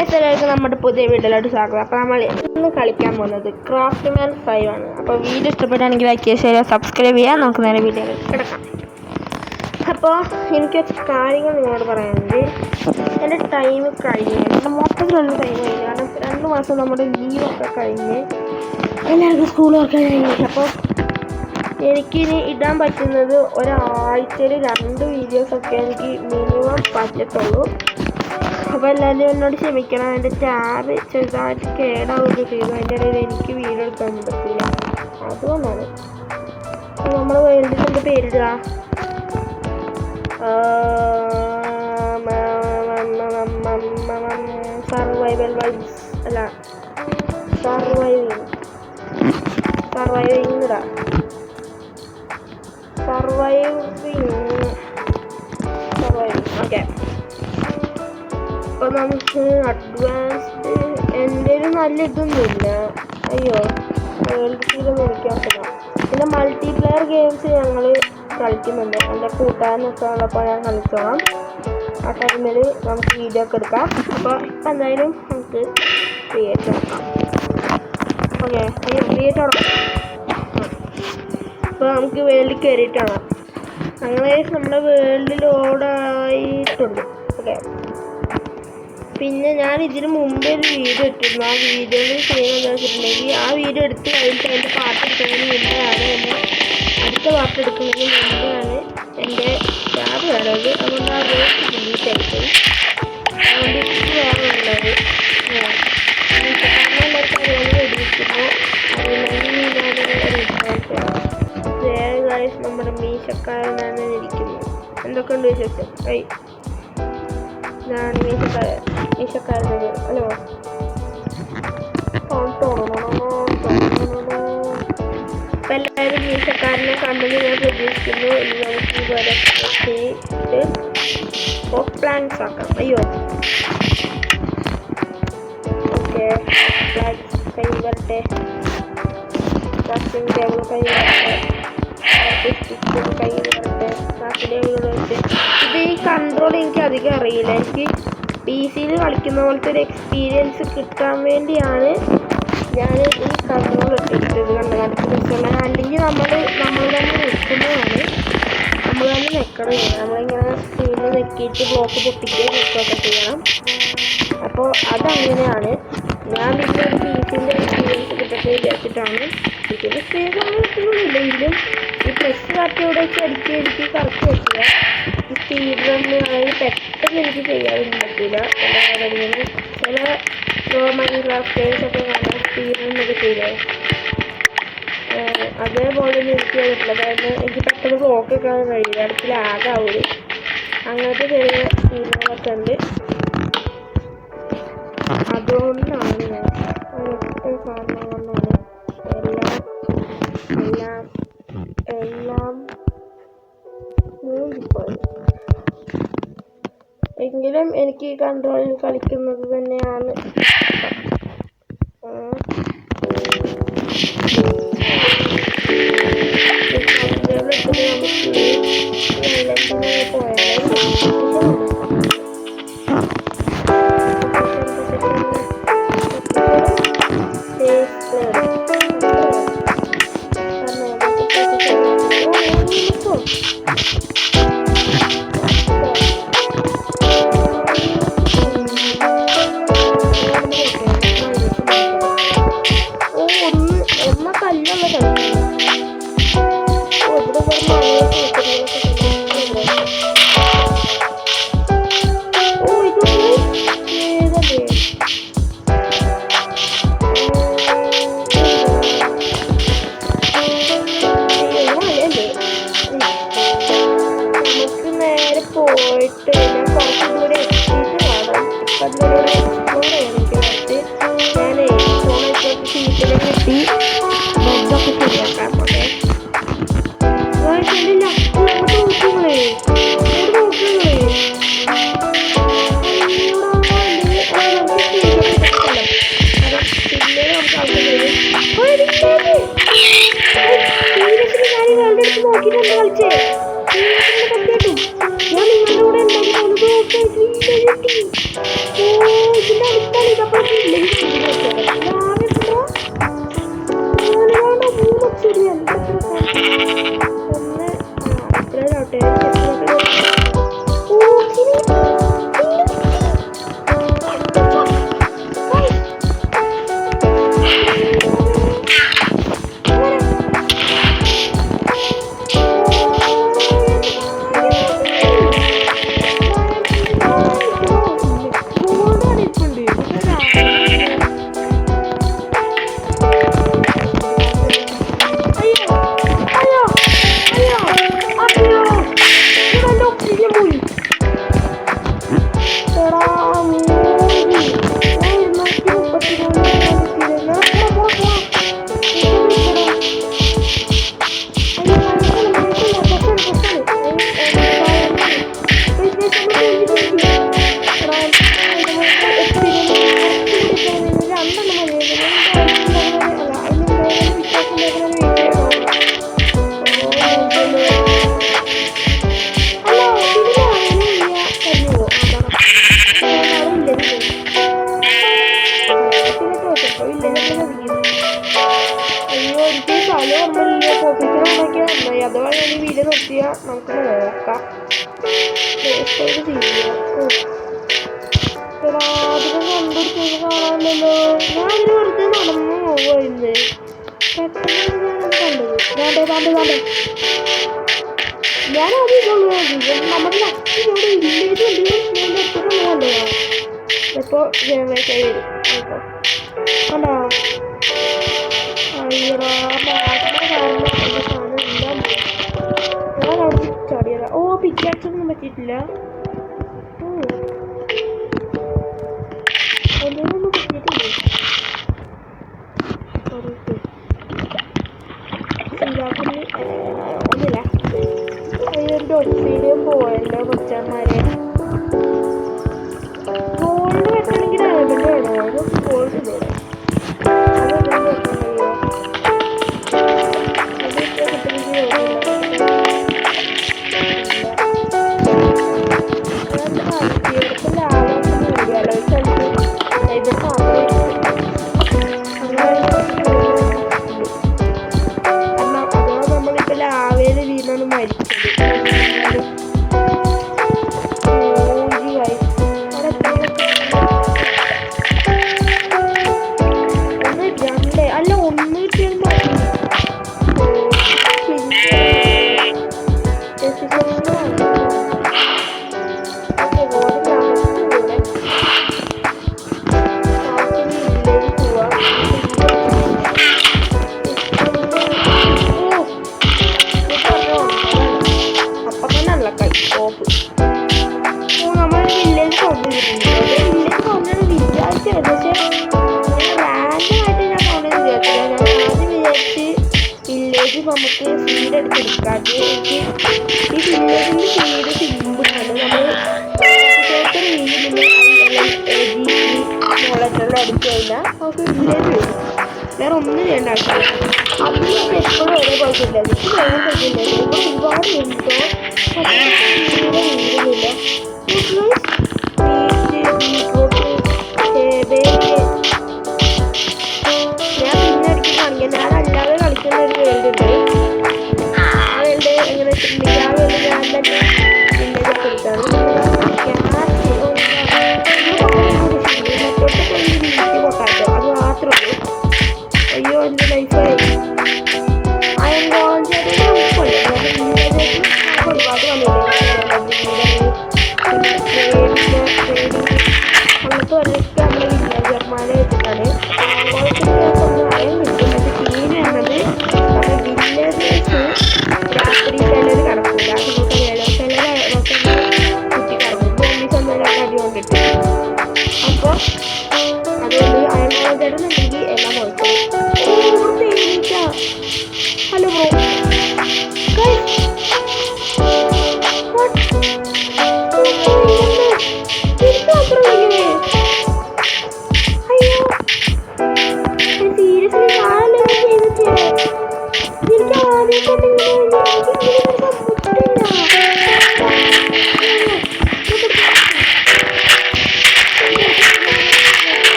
എല്ലാവർക്കും നമ്മുടെ പുതിയ വീഡിയോയിലോട്ട് സ്വാഗതം. അപ്പോൾ നമ്മൾ ഇന്ന് കളിക്കാൻ പോകുന്നത് ക്രാഫ്റ്റ്മാൻ 5 ആണ്. അപ്പോൾ വീഡിയോ ഇഷ്ടപ്പെട്ടാണെങ്കിൽ ലൈക്ക് ചെയ്യുക, ഷെയർ, സബ്സ്ക്രൈബ് ചെയ്യുക. നമുക്ക് നേരെ വീഡിയോയിൽ കിടക്കാം. അപ്പോൾ എനിക്ക് കാര്യങ്ങൾ നിങ്ങളോട് പറയാനുണ്ട്. എൻ്റെ ടൈം കഴിഞ്ഞു, എൻ്റെ മൊത്തത്തിലുള്ള ടൈം കഴിഞ്ഞു. കാരണം 2 മാസം നമ്മുടെ ലീവൊക്കെ കഴിഞ്ഞ് എല്ലാവർക്കും സ്കൂൾ വർക്ക് കഴിഞ്ഞു. അപ്പോൾ എനിക്കിനി ഇടാൻ പറ്റുന്നത് ഒരാഴ്ചയിൽ 2 വീഡിയോസൊക്കെ എനിക്ക് മിനിമം പറ്റത്തുള്ളൂ. അപ്പോൾ എല്ലാവരും എന്നോട് ക്ഷമിക്കണം. എൻ്റെ ടാബ് ചെറുതായിട്ട് കേടാവുകയൊക്കെ ചെയ്തു. അതിൻ്റെ ഇടയിൽ എനിക്ക് വീഡിയോ എടുക്കാൻ പറ്റില്ല. അതുകൊണ്ടാണ് നമ്മൾ വേൾഡിൽ എന്ത് പേരിടുക? സർവൈവൽ വൈബ്സ് അല്ല, സർവൈവിങ് ഇടാം. Surviving okay. അപ്പോൾ നമുക്ക് അഡ്വാൻസ്ഡ് എൻ്റെ ഒരു നല്ല ഇതൊന്നുമില്ല. അയ്യോ, വേൾഡ് സീരീസ് കളിക്കാൻ പറ്റില്ല. പിന്നെ മൾട്ടിപ്ലെയർ ഗെയിംസ് ഞങ്ങൾ കളിക്കുന്നുണ്ട്. എൻ്റെ കൂട്ടുകാരനൊക്കെ ഉള്ളപ്പോൾ ഞാൻ കളിച്ചോളാം. ആ ടൈമിൽ നമുക്ക് വീഡിയോ ഒക്കെ എടുക്കാം. അപ്പോൾ ഇപ്പം എന്തായാലും നമുക്ക് ക്രിയേറ്റ് ആക്കാം. ഓക്കെ, അയ്യോ ക്രിയേറ്റ് ആക്കാം. അപ്പോൾ നമുക്ക് വേൾഡിൽ കയറിയിട്ടാണ്. അങ്ങനെ നമ്മുടെ വേൾഡ് ലോഡായിട്ടുണ്ട്. ഓക്കെ, പിന്നെ ഞാൻ ഇതിന് മുമ്പ് ഒരു വീഡിയോ ഇട്ടിരുന്നു. ആ വീഡിയോയിൽ ചെയ്യുന്നത് എന്താ വെച്ചിട്ടുണ്ടെങ്കിൽ, ആ വീഡിയോ എടുത്ത് കഴിഞ്ഞിട്ട് അതിൻ്റെ പാട്ട് എടുക്കുന്നതിന് മുമ്പാണ് അടുത്ത പാട്ട് എടുക്കുന്നതിന് മുമ്പാണ് എൻ്റെ ടാബ് വേണ്ടത്. അതുകൊണ്ട് ആ വേസ്റ്റ് ഡിലീറ്റ് ആയിപ്പോയി. അതുകൊണ്ട് ഇത് വേറെ ഉള്ളത് എടുക്കുമ്പോൾ അതിൽ നമ്മുടെ മീശക്കാരനാണ് ഇരിക്കുന്നത്. എന്തൊക്കെയുണ്ട് വിശേഷം? ഞാൻ മീശക്കാരനത്. ഹലോ, അപ്പം എല്ലാവരും മീശക്കാരനെ കണ്ടെന്ന് ഞാൻ പ്രതീക്ഷിക്കുന്നു. ഇനി നമുക്ക് ഇതുപോലെ പ്ലാൻസ് ആക്കാം. അയ്യോ ഓക്കെ, പ്ലാൻസ് കൈ വരട്ടെ, ക്രാഫ്റ്റിംഗ് ടേബിൾ കൈ വരട്ടെ, കൈ വരട്ടെ, ക്രാഫ്റ്റിംഗ് ടേബിൾ വെച്ച്. ഇത് ഈ കൺട്രോൾ എനിക്ക് അധികം അറിയില്ല. എനിക്ക് PC-യിൽ കളിക്കുന്ന പോലത്തെ ഒരു എക്സ്പീരിയൻസ് കിട്ടാൻ വേണ്ടിയാണ് ഞാൻ ഈ കൺട്രോൾ ഇട്ടിട്ടത്. കണ്ടു രസമുള്ള. അല്ലെങ്കിൽ നമ്മൾ തന്നെ നിൽക്കുന്നതാണ്. നമ്മൾ തന്നെ നിൽക്കണം. നമ്മളിങ്ങനെ സ്ക്രീനിൽ നെക്കിയിട്ട് ബ്ലോക്ക് പൊട്ടിക്കുകയും നിൽക്കുകയൊക്കെ ചെയ്യണം. അപ്പോൾ അതങ്ങനെയാണ്. ഞാൻ പിന്നെ ഒരു PC-ൻ്റെ എക്സ്പീരിയൻസ് കിട്ടട്ടെ വിചാരിച്ചിട്ടാണ്. ഇതിൻ്റെ സ്പേസ് നമ്മൾ കിട്ടുന്നില്ലെങ്കിലും ഈ പ്രസ് കാർട്ടിലൂടെ വെച്ച് അടിക്കുക എനിക്ക് കറക്റ്റ് പറ്റില്ല. ഈ സ്പീഡ് റണ്ണ് അതായത് പെട്ടെന്ന് എനിക്ക് ചെയ്യാനൊന്നും പറ്റില്ല. എല്ലാ കാര്യങ്ങളും ചില മൈൻക്രാഫ്റ്റേഴ്സൊക്കെ കാണാൻ സ്പീഡ് റണ്ണൊക്കെ ചെയ്തേ, അതേപോലെ ഒന്നും എനിക്ക് ചെയ്തിട്ടില്ല. അതായത് എനിക്ക് പെട്ടെന്ന് ബ്ലോക്കൊക്കെ ആകാൻ കഴിയില്ല. അടുത്ത് ലാഗാവൂല. അങ്ങനത്തെ ചെറിയ സ്പീഡുകളൊക്കെ ഉണ്ട്. അതുകൊണ്ടാണ് ഞാൻ അങ്ങനത്തെ കാരണം കൊണ്ടാണ് എല്ലാം മൂന്നിപ്പോയി. എങ്കിലും എനിക്ക് കൺട്രോളിൽ കളിക്കുന്നത് തന്നെയാണ് പോയിട്ട് ഞാൻ കുറച്ചും കൂടി എക്സ്പീരിയൻസ് കാണാം. ഇപ്പം അതിലൂടെ എക്സ്പ്ലോർ ചെയ്യാൻ എനിക്ക് പറ്റി. ഞാൻ ഫോണൊക്കെ സീറ്റിൽ കിട്ടി ബെഡൊക്കെ ശരിയാക്കാൻ പോട്ടെ. നോക്കുകളേ നോക്കിയിട്ടുണ്ട് കളിച്ചേ. ഞാൻ നിങ്ങളുടെ കൂടെ ഉണ്ടാക്കി ഇതിന്റെ അടുത്താണ് ഇതപ്പോൾ ശരി എന്താ ഒന്ന് ഇത്രയാവട്ടെ അതുപോലെ ഈ വീഡിയോ നോക്കിയാൽ നമുക്ക് നോക്കാം കണ്ടുപിടിച്ചത് കാണാമല്ലോ. ഞാനിത് വെറുതെ നടന്നു പോവുമായിരുന്നു. പെട്ടെന്ന് കണ്ടത് ഞാനത് നമ്മുടെ ലക്ഷ്മിയോട് വില്ലേജ് എത്തുന്നത് കണ്ടോ ഇപ്പോൾ ജനറേറ്റ് ആയി വരും കേട്ടോ കണ്ടോ. അയ്യടാ കാരണം സാധനം എല്ലാം ഞാൻ അവിടെ ചാടിയതാ. ഓ പിക്കാക്സൊന്നും പറ്റിയിട്ടില്ല. ഒന്നും പറ്റിയിട്ടില്ലേ ഒന്നുമില്ല. അതിൻ്റെ ഒച്ചയിലും പോയല്ലോ കൊച്ചന്മാരെ. ഗോൾഡ് വെക്കണമെങ്കിൽ ഡയമണ്ട് വേണോ? അത് ഗോൾഡ് ഇല്ലേ അതെല്ലാം വെക്കണമല്ലോ. അതൊക്കെ കിട്ടണമെങ്കിൽ നമുക്ക് സീഡ് എടുത്തെടുക്കാം. എനിക്ക് ഈ വില്ലേജിൻ്റെ സീഡ് സിമ്പിളാണ്. നമ്മൾ മുളച്ചെല്ലാം അടിച്ചു കഴിഞ്ഞാൽ നമുക്ക് വില്ലേജ് വരും. വേറെ ഒന്നും ചെയ്യേണ്ട ആവശ്യമില്ല. അത് നമുക്ക് എപ്പോഴും ഒരേ കുഴപ്പമില്ല. എനിക്ക് വേറെ കുഴപ്പമില്ല. ഇപ്പോൾ ഒരുപാട് ഉണ്ടോ വീടുന്നില്ല. ഞാൻ പിന്നെ അടിച്ച് കാണിക്കാം. ഞാൻ അല്ലാതെ കളിക്കുന്ന ഒരു വേൾഡ് ഉണ്ട്. ആ വേൾഡ് എങ്ങനെ വെച്ചിട്ടുണ്ടെങ്കിൽ ആ വേൾഡ് ഞാൻ തന്നെ വില്ലേജൊക്കെ എടുത്താണ്. മറ്റോട്ട് പോയി വീട്ടിൽ പൊട്ടാട്ടോ അത് മാത്രമേ ഉള്ളൂ. അയ്യോ എൻ്റെ ലൈഫായി അയൺ കോളേജ് ഒരുപാട് അങ്ങനത്തെ വരെയൊക്കെ നമ്മുടെ വില്ലേജർമാരെ വെച്ചിട്ടാണ്. അയൺ കിട്ടും. പക്ഷെ ക്ലീൻ ചെയ്യുന്നത് നമ്മുടെ വില്ലേജേഴ്സ് രാത്രി ചിലർ കിടക്കില്ല. ചിലർ കുത്തി കിടക്കും. ബോംബി സമയം അടി കൊണ്ടിട്ട്. അപ്പോൾ അതുകൊണ്ട് അയൺ കോളേജുണ്ടെങ്കിൽ എല്ലാം നോക്കും. ഹലോ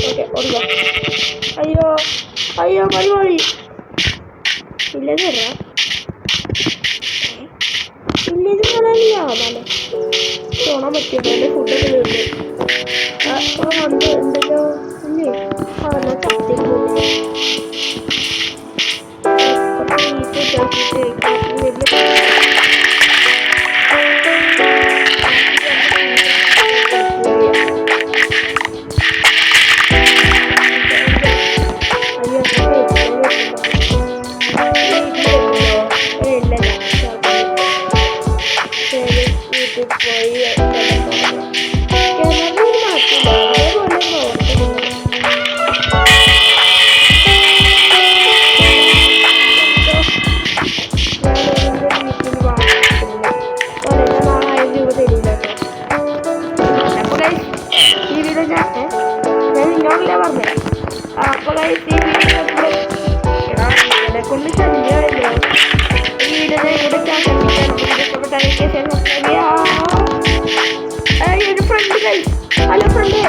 ഓക്കെ ഓടില്ല. അയ്യോ അയ്യോ മതി മതി ഇല്ലെന്ന് പറയാ ഇല്ലെന്ന് പറയാനില്ല നല്ല തോന്നാൻ പറ്റില്ല. എൻ്റെ ഫുഡൊക്കെ തീർന്നു. ഉണ്ട് ഉണ്ടല്ലോ ഇല്ലേ ഞാൻ ചത്തിരുന്നില്ലേ കുറച്ച് മീറ്റ് ഇട്ടാക്കിയിട്ട് വലിയ കൊണ്ട് ശല്യമായല്ലോ. ഈ വീഡിയോ ഇവിടെ ഒരു ഫ്രണ്ട് കൈ ഹലോ ഫ്രണ്ട്.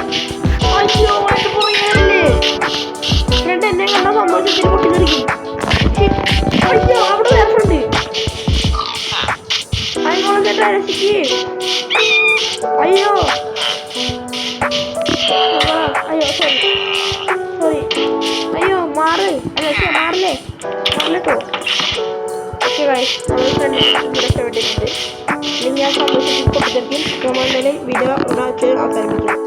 അയ്യോ അത് പോയല്ലേ ഫ്രണ്ട് എന്നെ കണ്ട സന്തോഷത്തിന് പൊട്ടിത്തെറിക്കും. അയ്യോ അവിടെ വേറെ ഫ്രണ്ട് അതിനോട് രസിക്ക്. അയ്യോ അയ്യോ സോറി സോറി അയ്യോ മാറ് അല്ല മാറില്ലേ മാറില്ലട്ടോ. ഓക്കെ ഗൈസ് നമ്മൾ ഫ്രണ്ട് രക്ഷപ്പെട്ടിട്ടുണ്ട്. ഇല്ലെങ്കിൽ ഞാൻ സന്തോഷത്തിൽ പൊട്ടിത്തെറിക്കും. നമ്മൾ എന്തായാലും വീഡിയോ ഇവിടെ വെച്ച് അവസാനിപ്പിക്കും.